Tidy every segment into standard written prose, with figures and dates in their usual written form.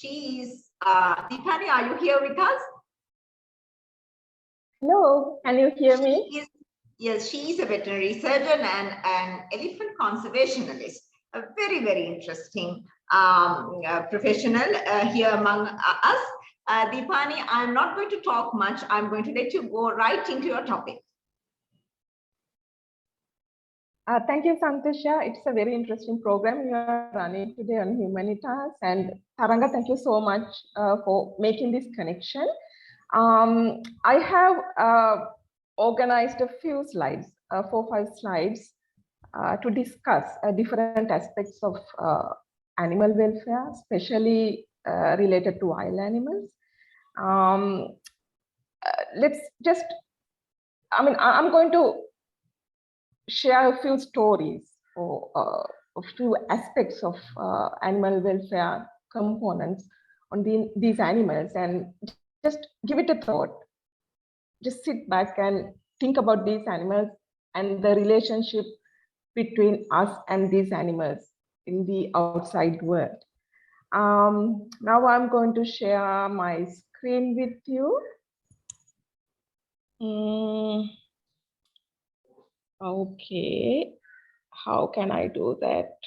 She is, Deepani, are you here with us? Hello, can you hear me? Yes, she is a veterinary surgeon and an elephant conservationalist. A very, very interesting professional here among us. Deepani, I'm not going to talk much. I'm going to let you go right into your topic. Thank you, Santusha. It's a very interesting program you are running today on Humanitas. And Taranga, thank you so much for making this connection. I have organized a few slides, 4 or 5 slides to discuss different aspects of animal welfare, especially related to wild animals. Let's just, I'm going to share a few stories or a few aspects of animal welfare components on these animals, and just give it a thought. Just sit back and think about these animals and the relationship between us and these animals in the outside world. Now I'm going to share my screen with you. Okay, how can I do that?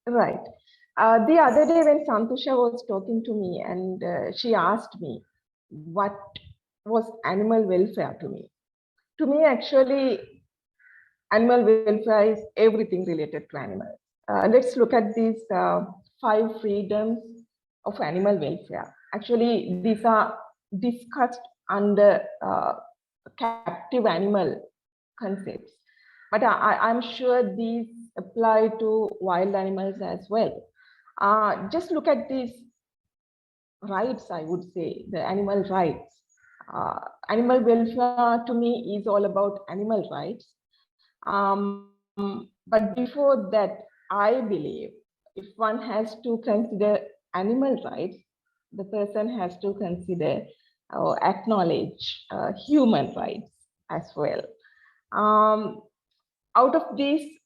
Right. The other day when Santusha was talking to me and she asked me what was animal welfare to me. To me, actually, animal welfare is everything related to animals. Let's look at these 5 freedoms of animal welfare. Actually, these are discussed under captive animal concepts, but I'm sure these apply to wild animals as well. Just look at these rights, I would say, the animal rights. Animal welfare to me is all about animal rights. But before that, I believe if one has to consider animal rights, the person has to consider or acknowledge human rights as well. Out of these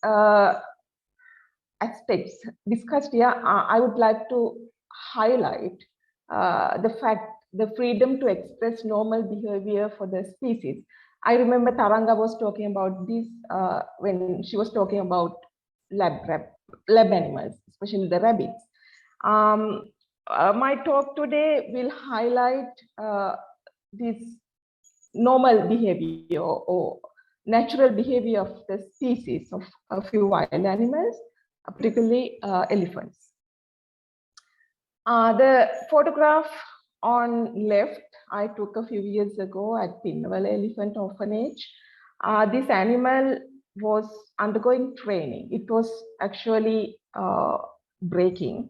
aspects discussed here, I would like to highlight the freedom to express normal behavior for the species. I remember Taranga was talking about this when she was talking about lab animals, especially the rabbits. My talk today will highlight this normal behavior or natural behavior of the species of a few wild animals, particularly elephants. The photograph on left, I took a few years ago at Pinnavala Elephant Orphanage. This animal was undergoing training. It was actually breaking,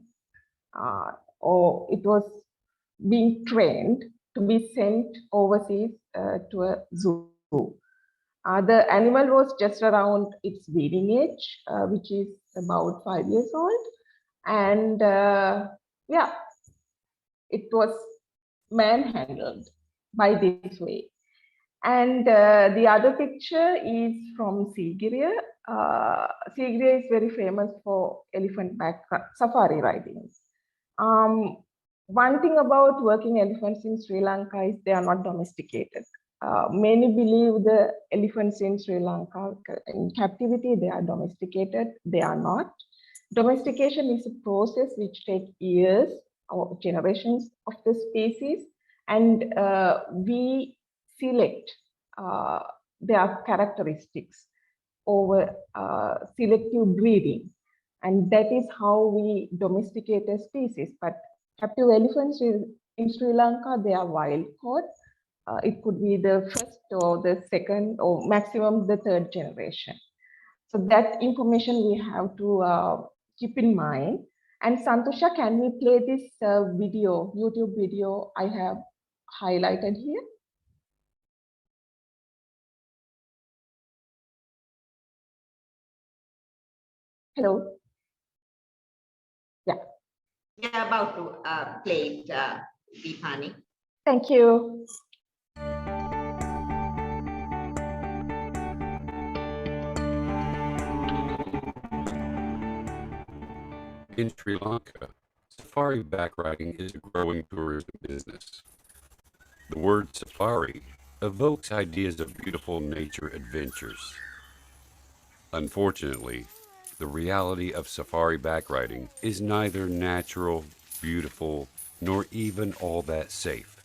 or it was being trained to be sent overseas to a zoo. The animal was just around its breeding age, which is about 5 years old. And yeah, it was manhandled by this way. And the other picture is from Sigiriya. Sigiriya is very famous for elephant back safari riding. One thing about working elephants in Sri Lanka is they are not domesticated. Many believe the elephants in Sri Lanka in captivity, they are domesticated. They are not. Domestication is a process which takes years or generations of the species, and we select their characteristics over selective breeding. And that is how we domesticate a species. But captive elephants in Sri Lanka, they are wild caught. It could be the first or the second or maximum the 3rd generation. So that information we have to keep in mind. And Santusha, can we play this video, YouTube video I have highlighted here? Hello. Yeah. Yeah, about to play it, Deepani. Thank you. In Sri Lanka, safari backriding is a growing tourism business. The word safari evokes ideas of beautiful nature adventures. Unfortunately, the reality of safari backriding is neither natural, beautiful, nor even all that safe.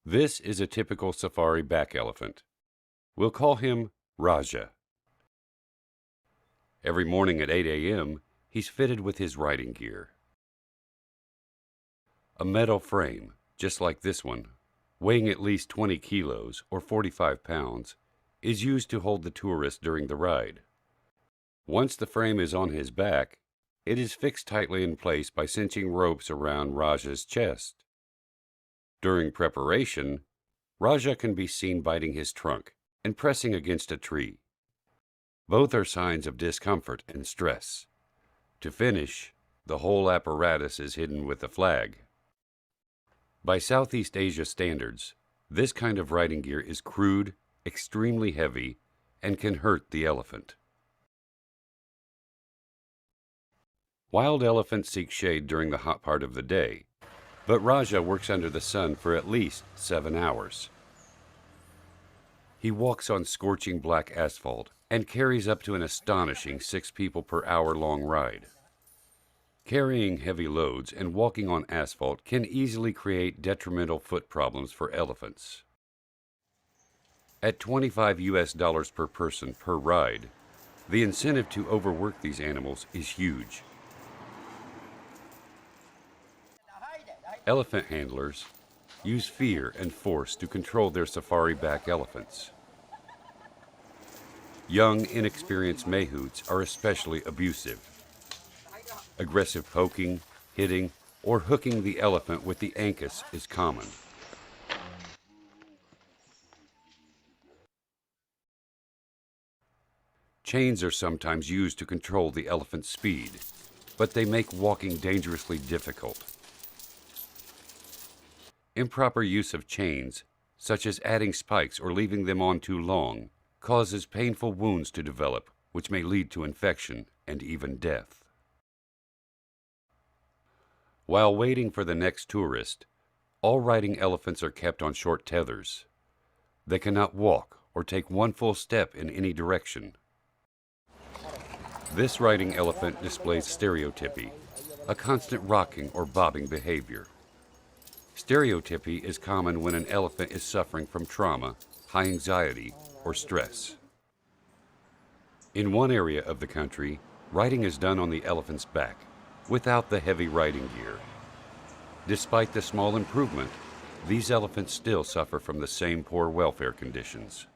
This is a typical safari back elephant. We'll call him Raja. Every morning at 8 a.m., he's fitted with his riding gear. A metal frame, just like this one, weighing at least 20 kilos or 45 pounds, is used to hold the tourist during the ride. Once the frame is on his back, it is fixed tightly in place by cinching ropes around Raja's chest. During preparation, Raja can be seen biting his trunk and pressing against a tree. Both are signs of discomfort and stress. To finish, the whole apparatus is hidden with a flag. By Southeast Asia standards, this kind of riding gear is crude, extremely heavy, and can hurt the elephant. Wild elephants seek shade during the hot part of the day, but Raja works under the sun for at least 7 hours. He walks on scorching black asphalt and carries up to an astonishing 6 people per hour long ride. Carrying heavy loads and walking on asphalt can easily create detrimental foot problems for elephants. At $25 per person per ride, the incentive to overwork these animals is huge. Elephant handlers use fear and force to control their safari back elephants. Young, inexperienced mahouts are especially abusive. Aggressive poking, hitting, or hooking the elephant with the ankus is common. Chains are sometimes used to control the elephant's speed, but they make walking dangerously difficult. Improper use of chains, such as adding spikes or leaving them on too long, causes painful wounds to develop, which may lead to infection and even death. While waiting for the next tourist, all riding elephants are kept on short tethers. They cannot walk or take one full step in any direction. This riding elephant displays stereotypy, a constant rocking or bobbing behavior. Stereotypy is common when an elephant is suffering from trauma, high anxiety, or stress. In one area of the country, riding is done on the elephant's back, without the heavy riding gear. Despite the small improvement, these elephants still suffer from the same poor welfare conditions.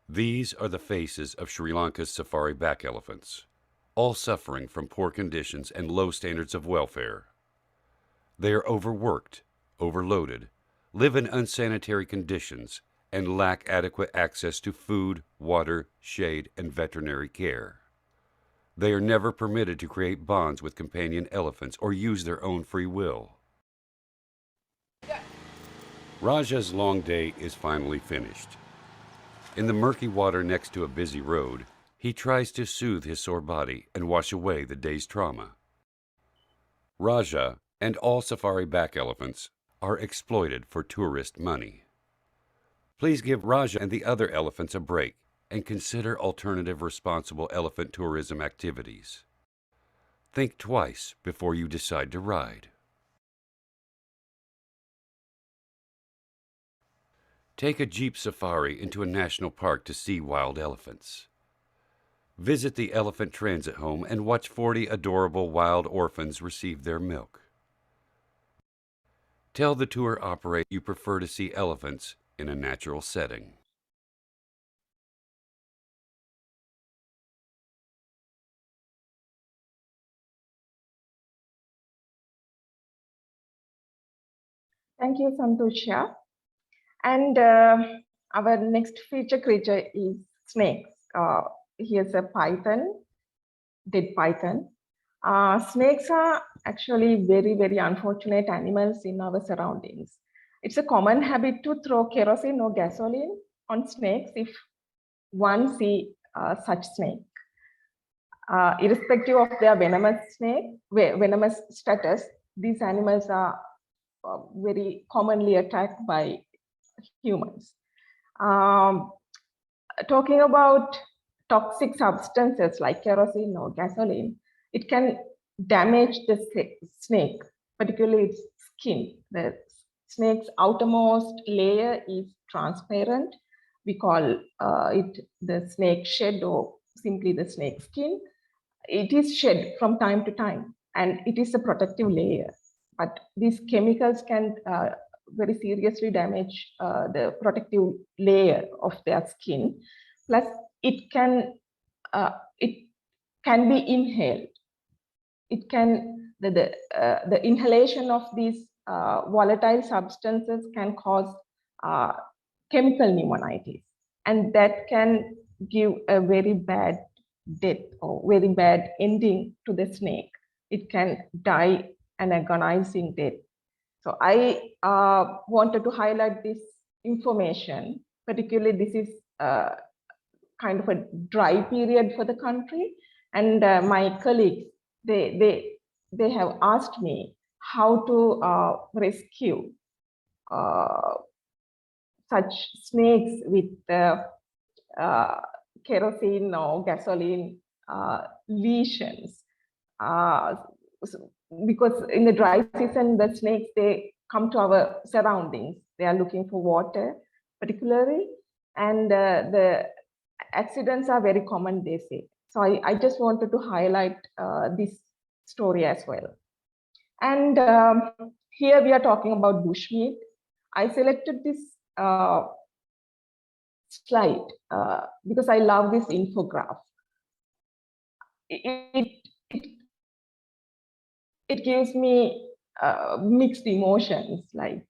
These are the faces of Sri Lanka's safari back elephants, all suffering from poor conditions and low standards of welfare. They are overworked, overloaded, live in unsanitary conditions, and lack adequate access to food, water, shade, and veterinary care. They are never permitted to create bonds with companion elephants or use their own free will. Raja's long day is finally finished. In the murky water next to a busy road, he tries to soothe his sore body and wash away the day's trauma. Raja and all safari back elephants are exploited for tourist money. Please give Raja and the other elephants a break and consider alternative responsible elephant tourism activities. Think twice before you decide to ride. Take a jeep safari into a national park to see wild elephants. Visit the elephant transit home and watch 40 adorable wild orphans receive their milk. Tell the tour operator you prefer to see elephants in a natural setting. Thank you, Santosha. And our next feature creature is snakes. Here's a python, dead python. Snakes are actually very, very unfortunate animals in our surroundings. It's a common habit to throw kerosene or gasoline on snakes if one see such snake. Irrespective of their venomous status, these animals are very commonly attacked by humans. Talking about toxic substances like kerosene or gasoline, it can damage the snake, particularly its skin. The snake's outermost layer is transparent. We call it the snake shed or simply the snake skin. It is shed from time to time, and it is a protective layer. But these chemicals can very seriously damage the protective layer of their skin. Plus, it can be inhaled. It can the inhalation of these volatile substances can cause chemical pneumonitis, and that can give a very bad death or very bad ending to the snake. It can die an agonizing death. So I wanted to highlight this information, particularly this is kind of a dry period for the country, and my colleagues, they have asked me how to rescue such snakes with kerosene or gasoline lesions. Because in the dry season, the snakes, they come to our surroundings. They are looking for water, particularly, and the accidents are very common, they say. So I just wanted to highlight this story as well. And here we are talking about bushmeat. I selected this slide because I love this infograph. It gives me mixed emotions like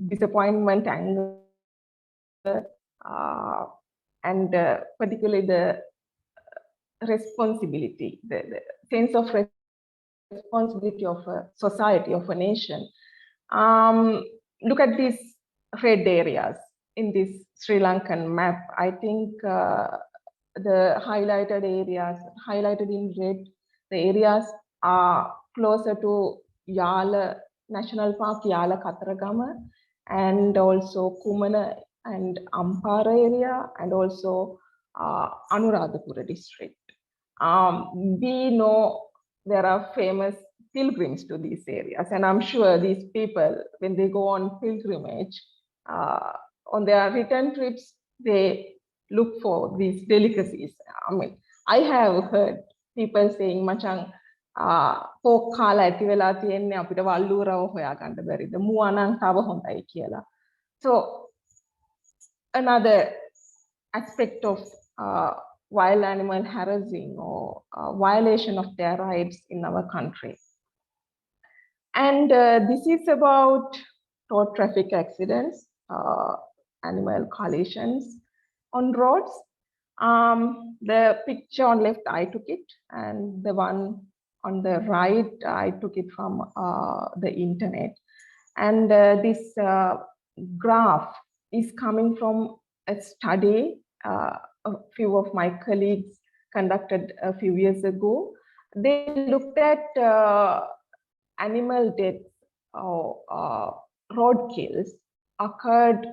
disappointment, anger, and particularly the responsibility, the sense of responsibility of a society, of a nation. Look at these red areas in this Sri Lankan map. I think the highlighted areas, highlighted in red, the areas are closer to Yala National Park, Yala Kataragama, and also Kumana and Ampara area, and also Anuradhapura district. We know there are famous pilgrims to these areas, and I'm sure these people, when they go on pilgrimage, on their return trips, they look for these delicacies. I mean, I have heard people saying, "Machang, pork kala ඇති වෙලා තියෙන්නේ අපිට වල්ලුරව හොයාගන්න බැරිද? මුවා නම් තව හොඳයි කියලා." So another aspect of wild animal harassing or violation of their rights in our country. And this is about road traffic accidents, animal collisions on roads. The picture on left, I took it, and the one on the right, I took it from the internet. And this graph is coming from a study a few of my colleagues conducted a few years ago. They looked at animal deaths or road kills occurred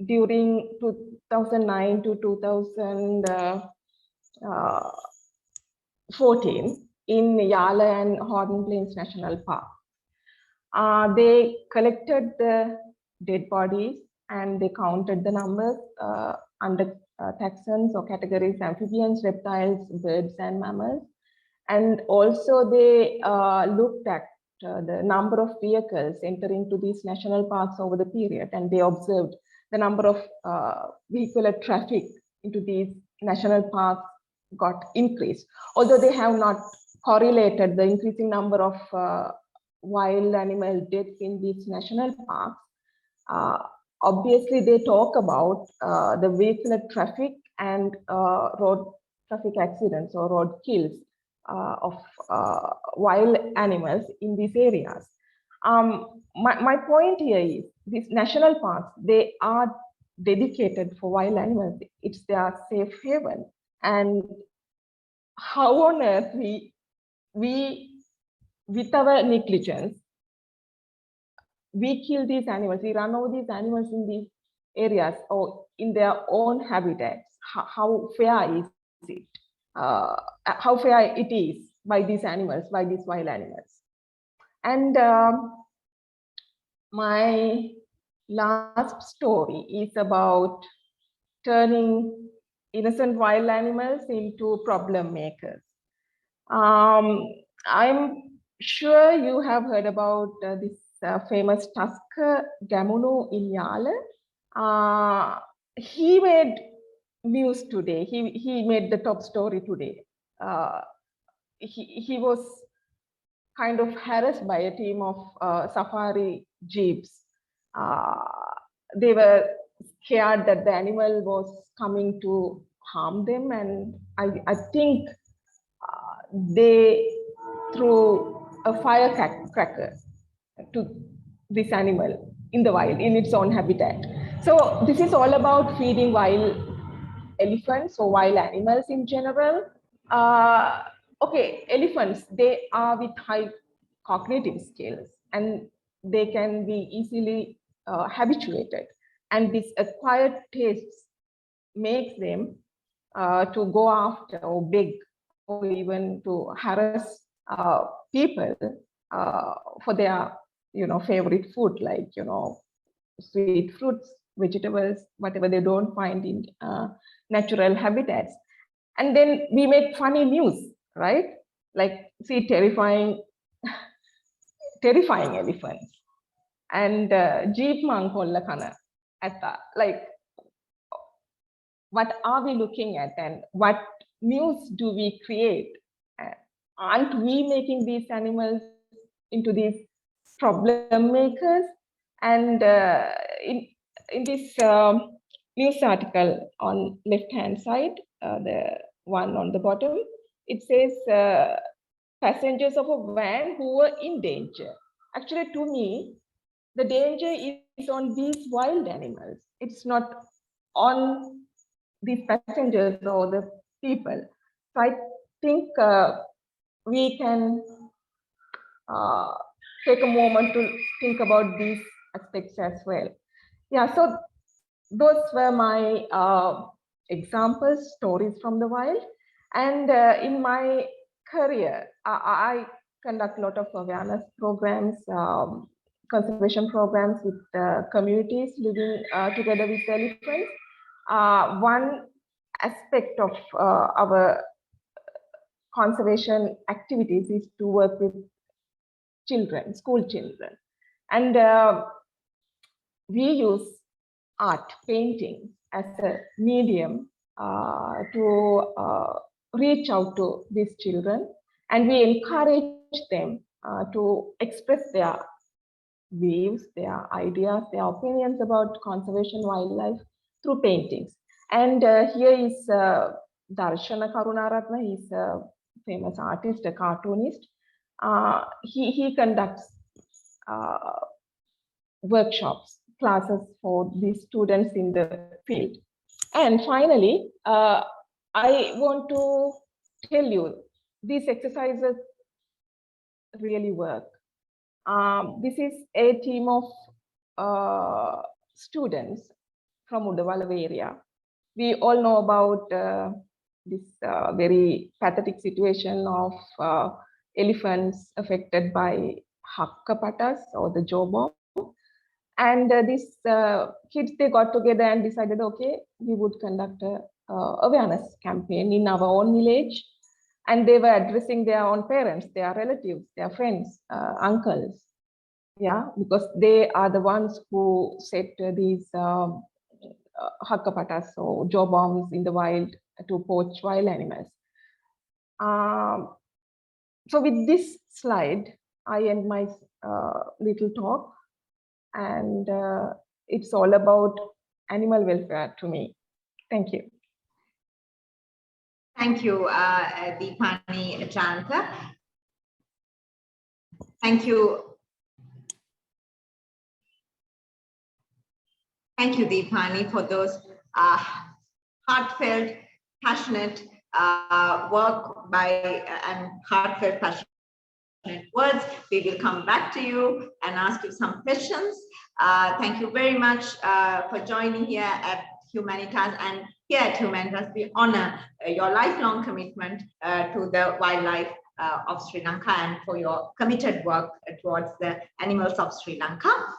during 2009 to 2014 in Yala and Horton Plains National Park. They collected the dead bodies and they counted the numbers under taxons or categories: amphibians, reptiles, birds, and mammals. And also they looked at the number of vehicles entering to these national parks over the period, and they observed the number of vehicular traffic into these national parks got increased. Although they have not correlated the increasing number of wild animal deaths in these national parks, obviously they talk about the vehicular traffic and road traffic accidents or road kills of wild animals in these areas. My point here is these national parks, they are dedicated for wild animals. It's their safe haven. And how on earth we with our negligence, we kill these animals, we run over these animals in these areas or in their own habitats. How fair is it? How fair it is by these animals, by these wild animals. And my last story is about turning innocent wild animals into problem makers. I'm sure you have heard about this famous tusker Gamunu in Yala. He made news today. He made the top story today. He was kind of harassed by a team of safari jeeps. They were scared that the animal was coming to harm them, and I think they threw a firecracker to this animal in the wild, in its own habitat. So this is all about feeding wild elephants or wild animals in general. Okay, elephants, they are with high cognitive skills and they can be easily habituated. And this acquired taste makes them to go after or beg or even to harass people for their favorite food, like sweet fruits, vegetables, whatever they don't find in natural habitats. And then we make funny news, right? Like, see terrifying elephants and jeep mankolla kana atta. Like, what are we looking at and what news do we create? Aren't we making these animals into these problem makers? And in this news article on left-hand side, the one on the bottom, it says passengers of a van who were in danger. Actually, to me, the danger is on these wild animals. It's not on these passengers or the people. So I think we can take a moment to think about these aspects as well. Yeah, so those were my examples, stories from the wild. And in my career, I conduct a lot of awareness programs, conservation programs with communities living together with elephants. One aspect of our conservation activities is to work with children, school children. And we use art, painting as a medium to reach out to these children. And we encourage them to express their views, their ideas, their opinions about conservation wildlife through paintings. And here is Darshana Karunaratna. He's a famous artist, a cartoonist. He conducts workshops, classes for these students in the field. And finally, I want to tell you, these exercises really work. This is a team of students from Udawalawa area. We all know about this very pathetic situation of elephants affected by hakkapatas or the jawbone. And these kids, they got together and decided, okay, we would conduct a awareness campaign in our own village. And they were addressing their own parents, their relatives, their friends, uncles. Yeah, because they are the ones who set these hakkapatas or jaw bombs in the wild to poach wild animals. So with this slide, I end my little talk. And it's all about animal welfare to me. Thank you. Thank you, Deepani Jayantha. Thank you. Thank you, Deepani, for those heartfelt, passionate work by and heartfelt, passionate words. We will come back to you and ask you some questions. Thank you very much for joining here at Humanitas. And here at Humanitas, we honor your lifelong commitment to the wildlife of Sri Lanka and for your committed work towards the animals of Sri Lanka.